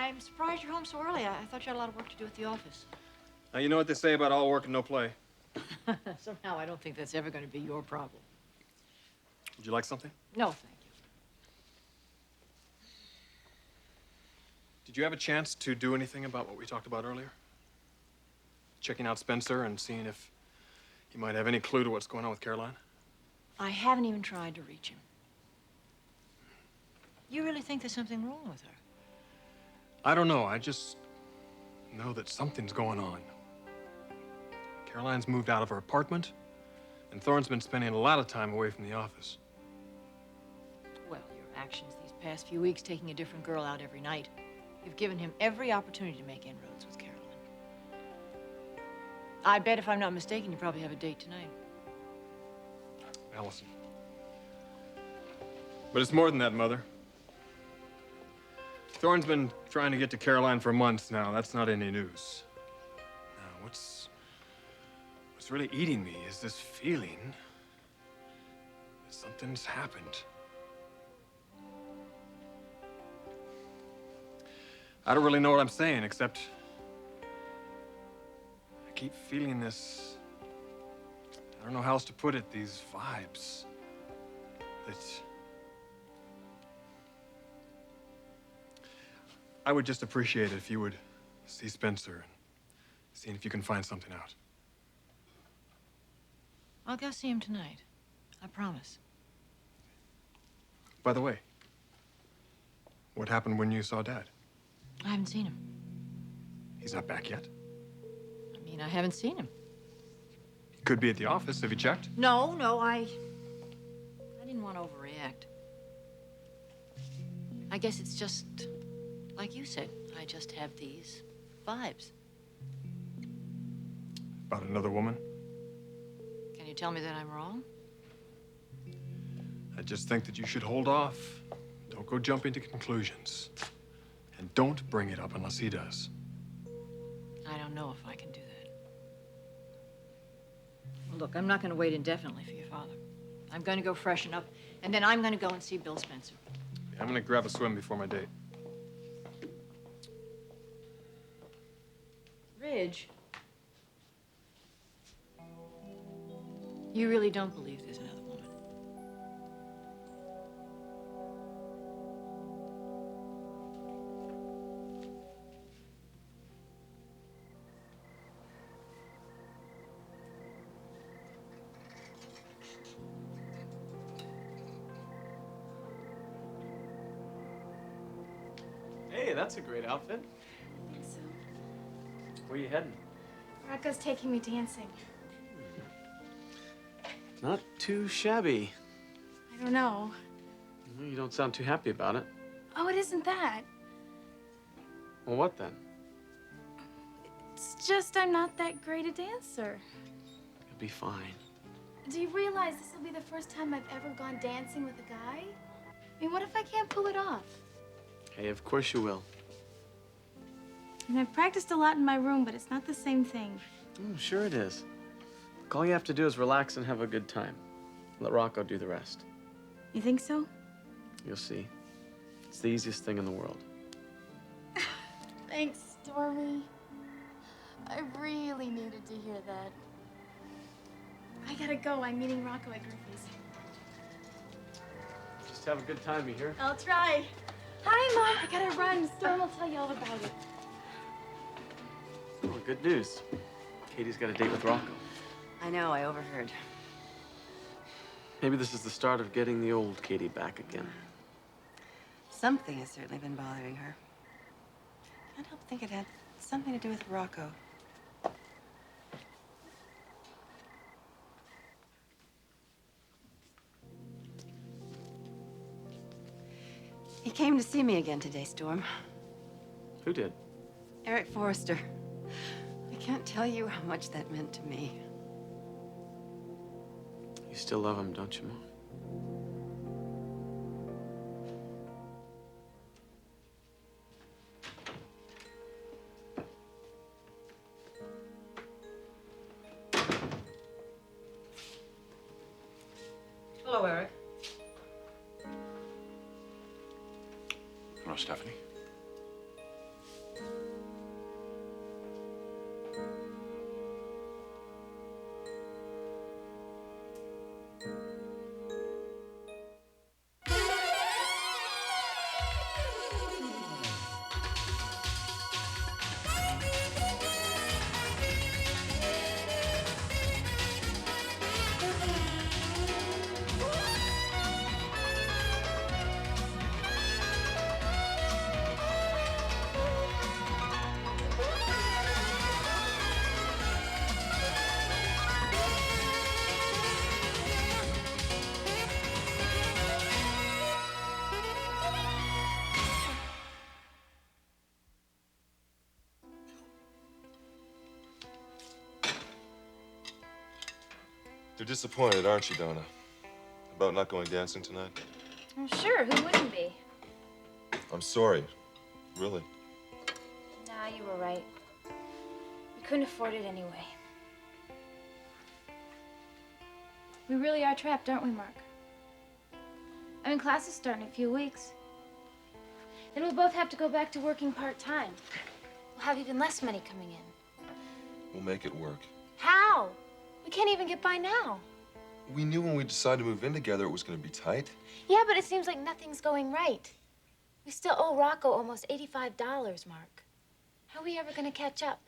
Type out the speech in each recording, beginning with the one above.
I'm surprised you're home so early. I thought you had a lot of work to do at the office. Now, you know what they say about all work and no play. Somehow, I don't think that's ever going to be your problem. Would you like something? No, thank you. Did you have a chance to do anything about what we talked about earlier? Checking out Spencer and seeing if he might have any clue to what's going on with Caroline? I haven't even tried to reach him. You really think there's something wrong with her? I don't know. I just know that something's going on. Caroline's moved out of her apartment, and Thorne's been spending a lot of time away from the office. Well, your actions these past few weeks, taking a different girl out every night, you've given him every opportunity to make inroads with Caroline. I bet if I'm not mistaken, you probably have a date tonight. Allison. But it's more than that, Mother. Thorne's been trying to get to Caroline for months now. That's not any news. Now, what's really eating me is this feeling that something's happened. I don't really know what I'm saying, except I keep feeling this, I don't know how else to put it, these vibes that I would just appreciate it if you would see Spencer and see if you can find something out. I'll go see him tonight. I promise. By the way, what happened when you saw Dad? I haven't seen him. He's not back yet. I mean, I haven't seen him. He could be at the office. Have you checked? No, I didn't want to overreact. I guess it's just, like you said, I just have these vibes. About another woman? Can you tell me that I'm wrong? I just think that you should hold off. Don't go jumping to conclusions. And don't bring it up unless he does. I don't know if I can do that. Well, look, I'm not going to wait indefinitely for your father. I'm going to go freshen up, and then I'm going to go and see Bill Spencer. I'm going to grab a swim before my date. Ridge. You really don't believe there's another woman? Hey, that's a great outfit. I think so. Where are you heading? Rocco's taking me dancing. Not too shabby. I don't know. You don't sound too happy about it. Oh, it isn't that. Well, what then? It's just I'm not that great a dancer. You'll be fine. Do you realize this will be the first time I've ever gone dancing with a guy? I mean, what if I can't pull it off? Hey, of course you will. And I've practiced a lot in my room, but it's not the same thing. Oh, sure it is. Look, all you have to do is relax and have a good time. Let Rocco do the rest. You think so? You'll see. It's the easiest thing in the world. Thanks, Stormy. I really needed to hear that. I gotta go. I'm meeting Rocco at Griffey's. Just have a good time, you hear? I'll try. Hi, Mom. I gotta run. Storm will tell you all about it. Well, good news. Katie's got a date with Rocco. I know, I overheard. Maybe this is the start of getting the old Katie back again. Something has certainly been bothering her. Can't help think it had something to do with Rocco. He came to see me again today, Storm. Who did? Eric Forrester. I can't tell you how much that meant to me. You still love him, don't you, Mom? Hello, Eric. Hello, Stephanie. You're disappointed, aren't you, Donna? About not going dancing tonight? Well, sure, who wouldn't be? I'm sorry. Really. Nah, you were right. We couldn't afford it anyway. We really are trapped, aren't we, Mark? I mean, class is starting in a few weeks. Then we'll both have to go back to working part-time. We'll have even less money coming in. We'll make it work. How? We can't even get by now. We knew when we decided to move in together it was going to be tight. Yeah, but it seems like nothing's going right. We still owe Rocco almost $85, Mark. How are we ever going to catch up?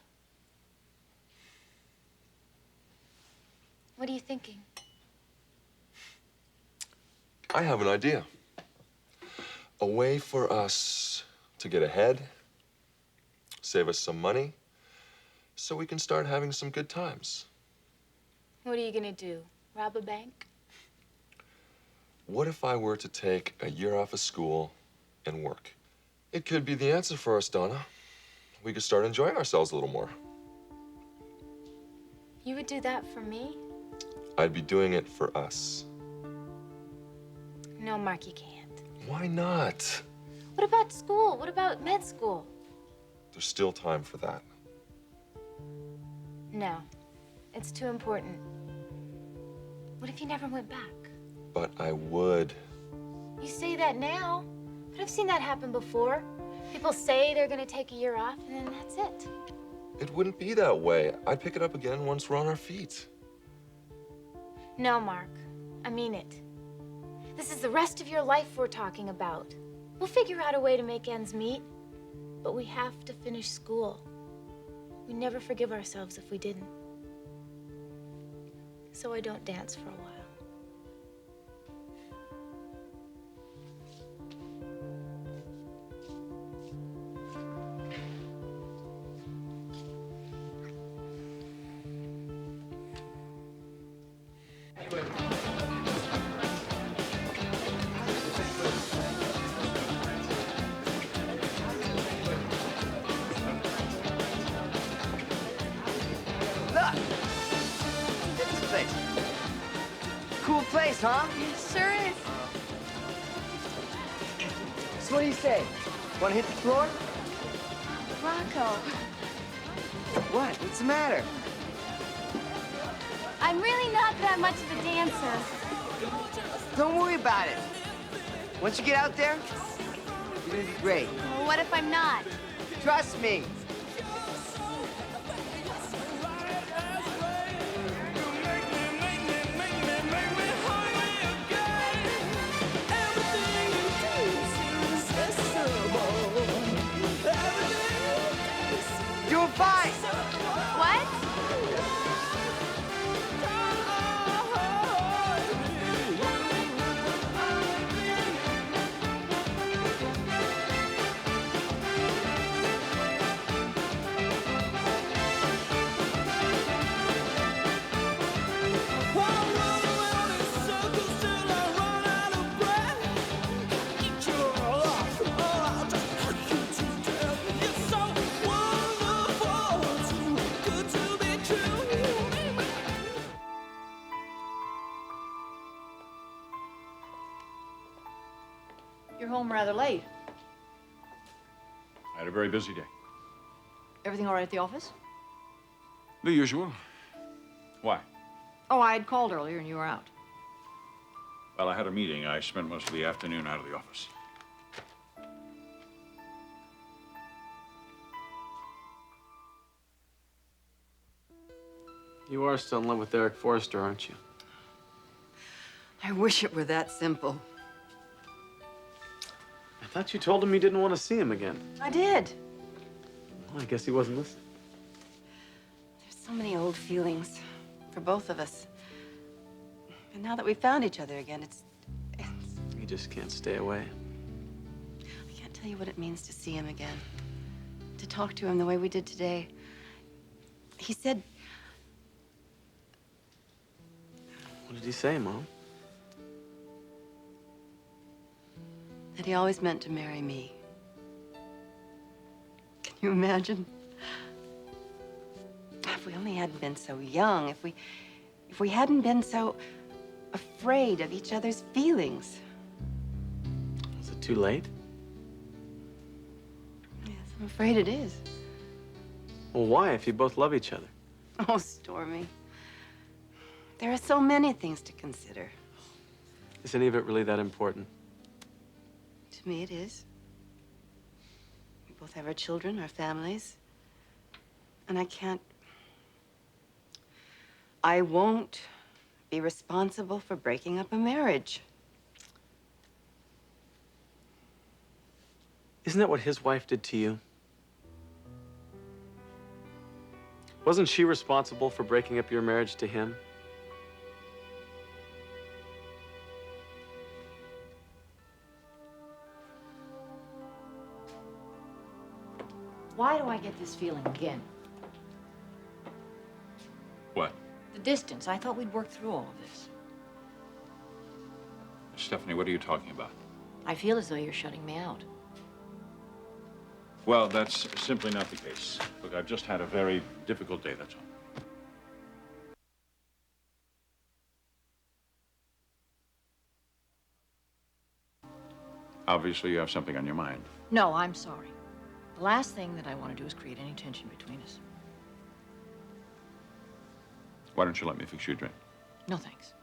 What are you thinking? I have an idea. A way for us to get ahead, save us some money, so we can start having some good times. What are you going to do? Rob a bank? What if I were to take a year off of school and work? It could be the answer for us, Donna. We could start enjoying ourselves a little more. You would do that for me? I'd be doing it for us. No, Mark, you can't. Why not? What about school? What about med school? There's still time for that. No, it's too important. What if you never went back? But I would. You say that now, but I've seen that happen before. People say they're gonna take a year off, and then that's it. It wouldn't be that way. I'd pick it up again once we're on our feet. No, Mark, I mean it. This is the rest of your life we're talking about. We'll figure out a way to make ends meet, but we have to finish school. We'd never forgive ourselves if we didn't. So I don't dance for a while. Look! This place. Cool place, huh? It sure is. So what do you say? Want to hit the floor? Rocco, What? What's the matter? I'm really not that much of a dancer. Don't worry about it. Once you get out there, you're gonna be great. Well, what if I'm not? Trust me. Doing fine. What? You're home rather late. I had a very busy day. Everything all right at the office? The usual. Why? Oh, I had called earlier and you were out. Well, I had a meeting. I spent most of the afternoon out of the office. You are still in love with Eric Forrester, aren't you? I wish it were that simple. I thought you told him you didn't want to see him again. I did. Well, I guess he wasn't listening. There's so many old feelings for both of us. And now that we found each other again, it's... You just can't stay away. I can't tell you what it means to see him again. To talk to him the way we did today. He said... What did he say, Mom? that he always meant to marry me. Can you imagine? If we only hadn't been so young, if we if we hadn't been so afraid of each other's feelings. Is it too late? Yes, I'm afraid it is. Well, why, if you both love each other? Oh, Stormy. There are so many things to consider. Is any of it really that important? To me, it is. We both have our children, our families. And I won't be responsible for breaking up a marriage. Isn't that what his wife did to you? Wasn't she responsible for breaking up your marriage to him? Why do I get this feeling again? What? The distance. I thought we'd worked through all of this. Stephanie, what are you talking about? I feel as though you're shutting me out. Well, that's simply not the case. Look, I've just had a very difficult day, that's all. Obviously, you have something on your mind. No, I'm sorry. The last thing that I want to do is create any tension between us. Why don't you let me fix you a drink? No, thanks.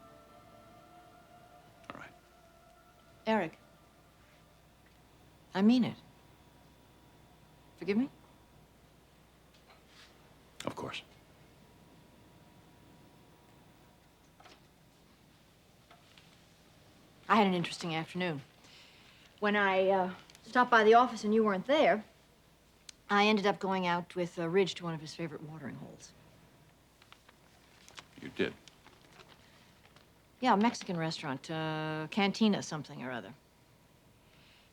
All right. Eric, I mean it. Forgive me? Of course. I had an interesting afternoon. When I stopped by the office and you weren't there, I ended up going out with Ridge to one of his favorite watering holes. You did? Yeah, a Mexican restaurant, Cantina something or other.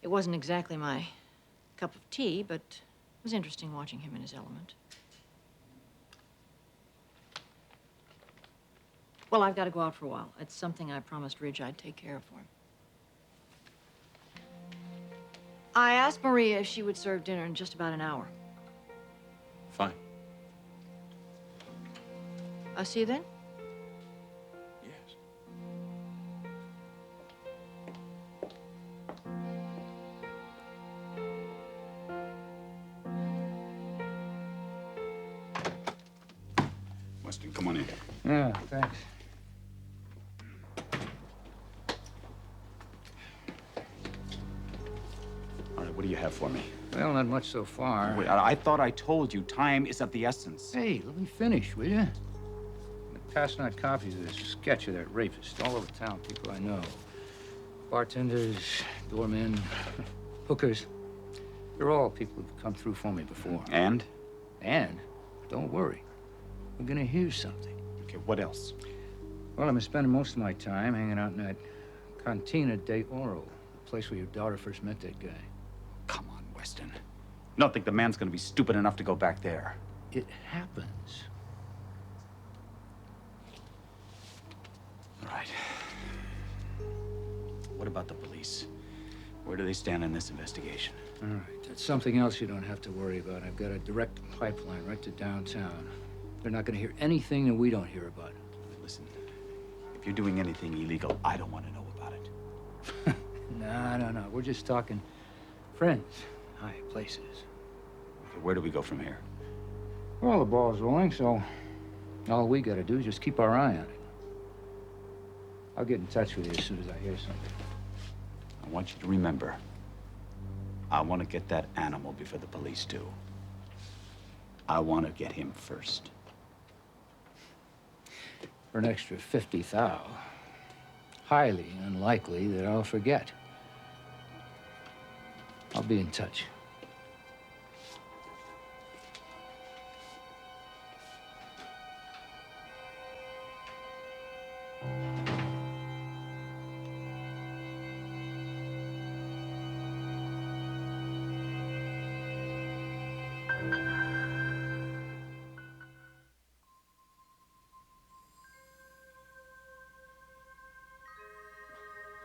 It wasn't exactly my cup of tea, but it was interesting watching him in his element. Well, I've got to go out for a while. It's something I promised Ridge I'd take care of for him. I asked Maria if she would serve dinner in just about an hour. Fine. I'll see you then? Yes. Weston, come on in. Yeah, thanks. All right, what do you have for me? Well, not much so far. Wait, I thought I told you time is of the essence. Hey, let me finish, will you? I've been passing out copies of this sketch of that rapist all over town, people I know. Bartenders, doormen, hookers. They're all people who've come through for me before. And? And, don't worry, we're gonna hear something. Okay, what else? Well, I've been spending most of my time hanging out in that Cantina de Oro, the place where your daughter first met that guy. Come on, Weston. You don't think the man's gonna be stupid enough to go back there? It happens. All right. What about the police? Where do they stand in this investigation? All right, that's something else you don't have to worry about. I've got a direct pipeline right to downtown. They're not going to hear anything that we don't hear about. Listen, if you're doing anything illegal, I don't want to know about it. No. We're just talking friends, high places. Okay, where do we go from here? Well, the ball's rolling, so all we got to do is just keep our eye on it. I'll get in touch with you as soon as I hear something. I want you to remember, I want to get that animal before the police do. I want to get him first. For an extra 50 thou, highly unlikely that I'll forget. I'll be in touch.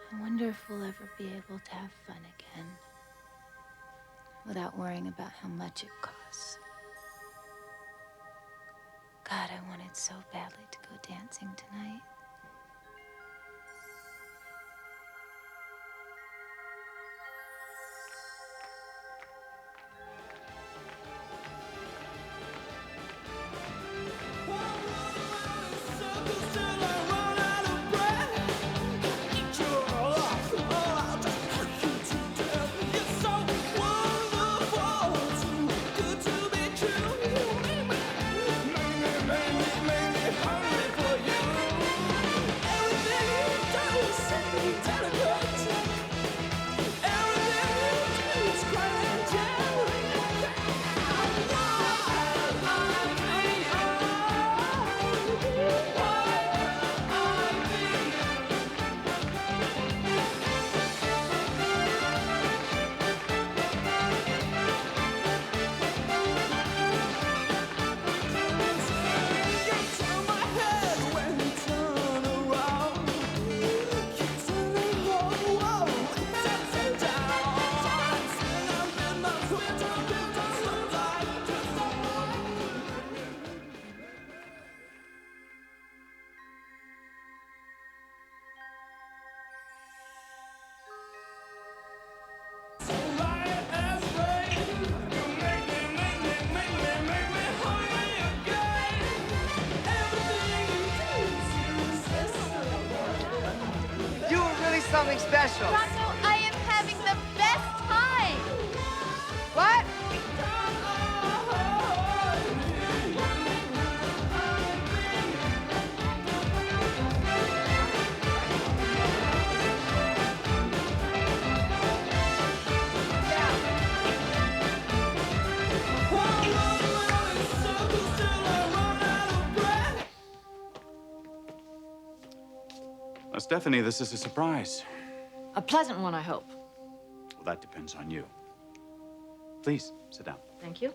I wonder if we'll ever be able to have fun again without worrying about how much it costs. God, I wanted so badly to go dancing tonight. You were really something special. Rocco, I am having the best time. What? Stephanie, this is a surprise. A pleasant one, I hope. Well, that depends on you. Please, sit down. Thank you.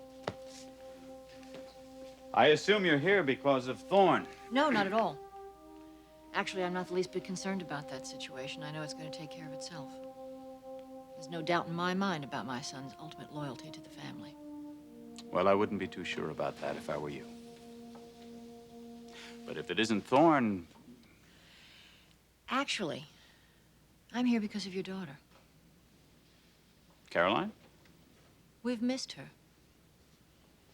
I assume you're here because of Thorne. No, not at all. Actually, I'm not the least bit concerned about that situation. I know it's going to take care of itself. There's no doubt in my mind about my son's ultimate loyalty to the family. Well, I wouldn't be too sure about that if I were you. But if it isn't Thorne... Actually, I'm here because of your daughter. Caroline? We've missed her.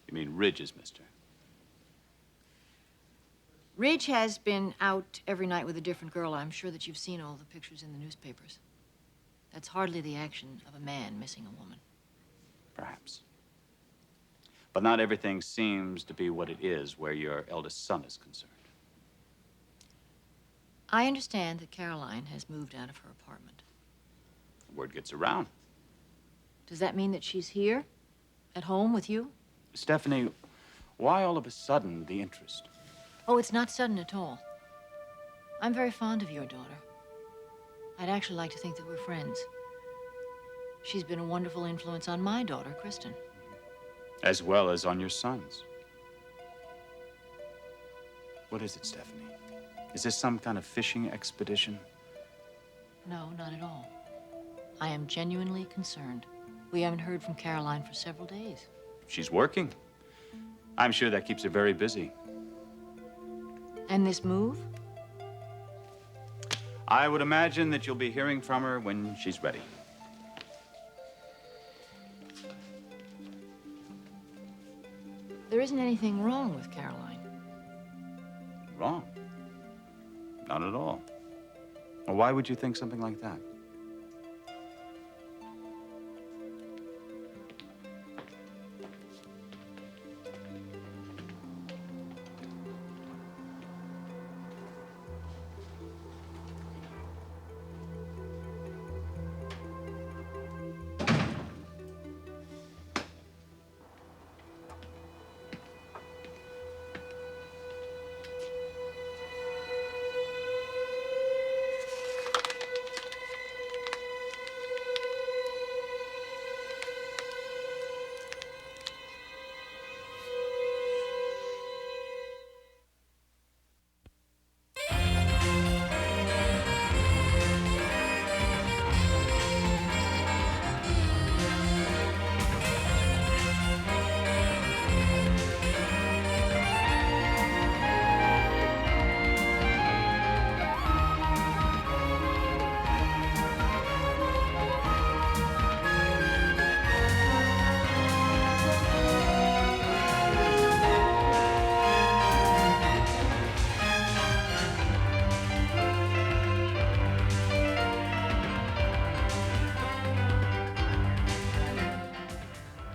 You mean Ridge has missed her? Ridge has been out every night with a different girl. I'm sure that you've seen all the pictures in the newspapers. That's hardly the action of a man missing a woman. Perhaps. But not everything seems to be what it is where your eldest son is concerned. I understand that Caroline has moved out of her apartment. Word gets around. Does that mean that she's here? At home with you? Stephanie, why all of a sudden the interest? Oh, it's not sudden at all. I'm very fond of your daughter. I'd actually like to think that we're friends. She's been a wonderful influence on my daughter, Kristen. As well as on your sons. What is it, Stephanie? Is this some kind of fishing expedition? No, not at all. I am genuinely concerned. We haven't heard from Caroline for several days. She's working. I'm sure that keeps her very busy. And this move? I would imagine that you'll be hearing from her when she's ready. There isn't anything wrong with Caroline. Wrong. Not at all. Well, why would you think something like that?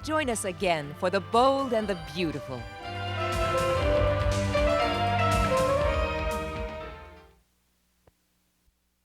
Join us again for The Bold and the Beautiful.